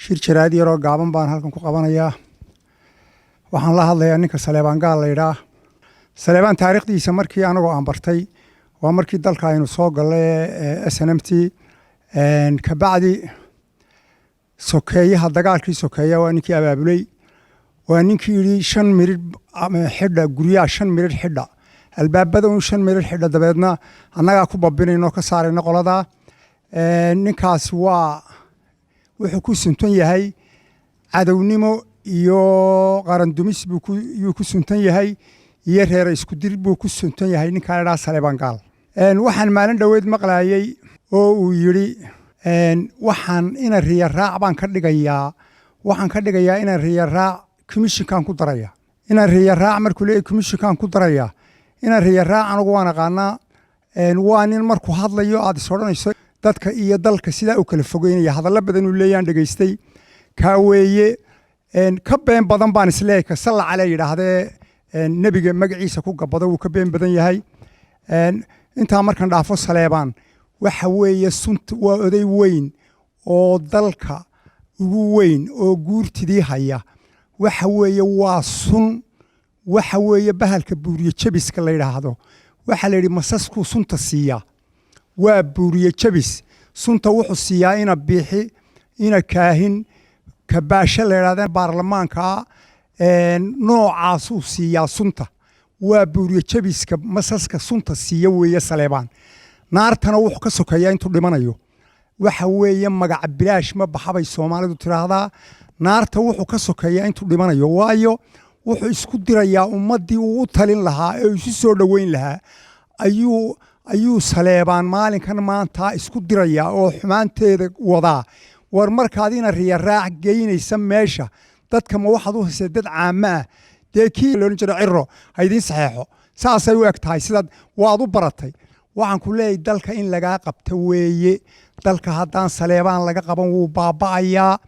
shir jaraad yaroo gaaban baan halkan ku qabanayaa. Waxaan la hadlayaa ninka Saleebaan Gaal la yiraahdo. Saleebaan taariikhdiisa markii anagoo aan bartay waa markii dalka aynu soo galay SNMT ka bacdi sokeeyaha dagaalkii sokeeya waa ninkii abaabulay waa ninkii yiri 5 mirir xidha guriyaha 5 mirir xidha albaabada 5 mirir xidha dabeedna annaga ku babinayno ka saarayno qolada ninkaas waa wuxuu ku suntan yahay cadownimo iyo qaran dumis buu ku suntan yahay iyo reer isku dir buu ku suntan yahay ninka la yiraahdo Saleebaan Gaal waxaan maalin dhaweed maqlaayay oo uu yiri waxaan ina riya raac baan ka dhigayaa ina riya raac commissionkan ku daraya ina riya raac markuu leeyahay commissionkan ku daraya ina riya raac anagu waan aqaanaa waa nin markuu hadlayo aad isodhanayso dadka iyo dalka sida uu kala fogeynaya hadallo badan uu leeyaan dhageystay ka weeye ka been badan baan isleeyahay ka salla calay yiraahdee nabiga magaciisa ku gabado uu ka been badan yahay inta markan dhaafo Saleebaan waxa weeye sunta waa oday weyn oo dalka ugu weyn oo guurtidii haya waxa weeye waa sun waxa weeye bahalka buuriye jabiska la yiraahdo waxa la yiri masasku sunta siiya waa buuriye jabis sunta wuxuu siiyaa ina biixi ina kaahin ka baasha la yiraahdo baarlamaanka noocaas uu siiyaa sunta waa buuriye jabiska masaska sunta siiya weeye Saleebaan naartana wuxuu ka sokeeyaa intuu dhimanayo waxa weeye magac bilaash ma baxabay Soomaalidu tiraahdaa naarta wuxuu ka sokeeyaa intuu dhimanayo waayo wuxuu isku dirayaa ummadii uu u talin lahaa ee isu soo dhaweyn lahaa ayuu Saleebaan maalinkan maanta isku dirayaa oo xumaanteeda wadaa war markaad ina riya raac geynaysa meesha dadka ma waxaad u haysaa dad caama kii loo jiro ciro haydin saxeexo saasay u egtahay sidaad waad u baratay waxaan ku leeyahay dalka in laga qabto weeye dalka haddaan Saleebaan laga qaban wuu baaba'ayaa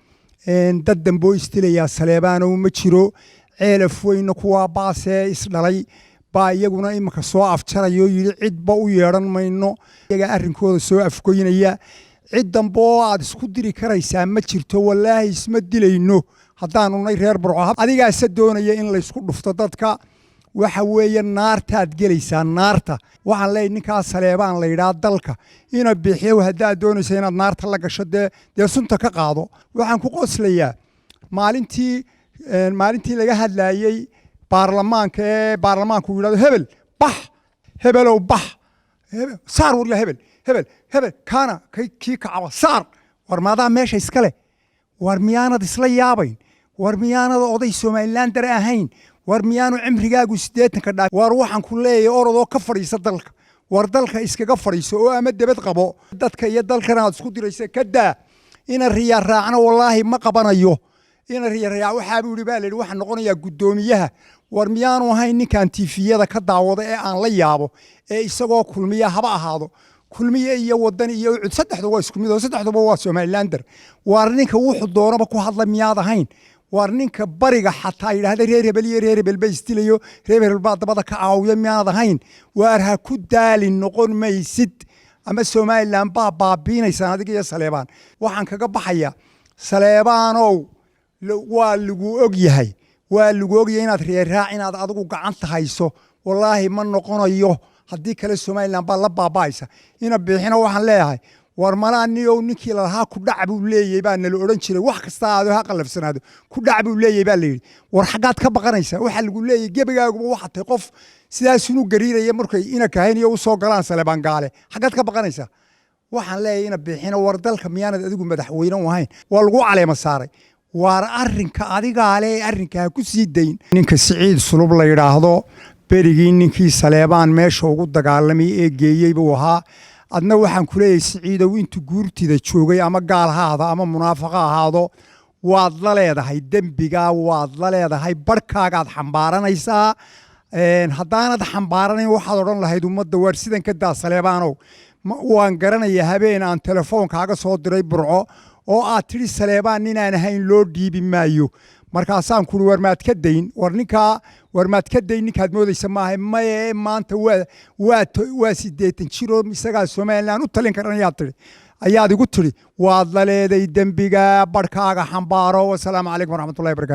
dad dambo istilaya Saleebaan oo ma jiro ceelaf weyna kuwa baasee isdhalay baa iyaguna imaka soo afjarayo yiri cidba u yeeran mayno iyaga arrinkooda soo afgoynaya cid dambo aad isku diri karaysaa ma jirto wallaahi isma dilayno haddaanu nay reer Burco adigaas doonaya in la isku dhufto dadka waxa weeye naartaad gelaysaa naarta waxaan leeyahay ninka Saleebaan la yiraahdo dalka ina bixiyo hadaa doonaysa inaad naarta la gasho dee sunta ka qaado waxaan ku qoslayaa maalintii laga hadlayay baarlamaanku yiraahdo hebel bax hebelow bax saar wala hebel kana kii kacaba saar war maadaa meesha iskale war miyaanad isla yaabayn war miyaanad oday Soomaaliland dar ahayn war miyaanu cimrigaagu 80 ka dhaaf war waxaan ku leeyahay orodoo ka fadhiisa dalka war dalka iskaga fadhiiso oo ama debad qabo dadka iyo dalkana aad isku diraysa kada ina riya raacna wallahi ma qabanayo ina riya raac waxa uu yiri baa leeyahay waxa noqonaya gudoomiyaha war miyaanu ahayn ninkan TV-yada ka daawada ee aan la yaabo ee isagoo kulmiya haba ahaado kulmiye iyo wadan iyo saddexdu waa isku mid oo saddexduba waa Somalilander war ninka wuxuu doonaba ku hadla miyaad ahayn war ninka bariga xataa yiraahdo reer hebel bay istilayo reer hebel baa dabada ka caawiya miyaad ahayn war ha ku daalin noqon maysid ama Somaliland baa baabiinaysa adiga iyo Saleebaan waxaan kaga baxaya Saleebaanow waa lagu og yahay inaad reer raac inaad adigu gacanta hayso wallaahi ma noqonayo haddii kale Somaliland baa la baabaaysa ina bixina waxaan leeyahay war malaaniyo ninkii la lahaa ku dhac buu leeyahay baa nala oran jiray wax kasta aad ha qalafsanaado ku dhac buu leeyahay baa leeyahay war xagaad ka baqanaysa waxa lagu leeyahay gebigaagu waxa tay qof sidaas inuu gariiraya markay ina kahayniyo u soo galaan Saleebaan Gaale xagaad ka baqanaysa waxaan leeyahay ina bixina war dalka miyaanad adigu madaxweyne u ahayn waa lagu caleema saaray war arrinka adiga arrinka ku sii dayn ninka Siciid Sulub la yiraahdo berigii ninkii Saleebaan meesha ugu dagaalamay ee geeyay buu ahaa adna waxaan ku leeyahay Siciidow intuu guurtida joogay ama gaal haada ama munaafiq ahaado waad la leedahay dembiga waad la leedahay barkaagaad xambaaranaysaa haddaanad xambaaranayn waxaad odhan lahayd ummadda war sidan ka daa Saleebaanow waan garanayaa habeen aan telefoonkaaga soo diray Burco oo aad tiri Saleebaan inaan ahayn loo dhiibi maayo markaasaan ku war maad ka dayn ninkaad moodaysa maahay maanta waa 80 jiro isagaa Somaliland u talin karanayaa tiri ayaad igu tiri waad la leeday dembiga barkaaga xambaaro wasalaamu calaykum waraxmatullahi wabarakatu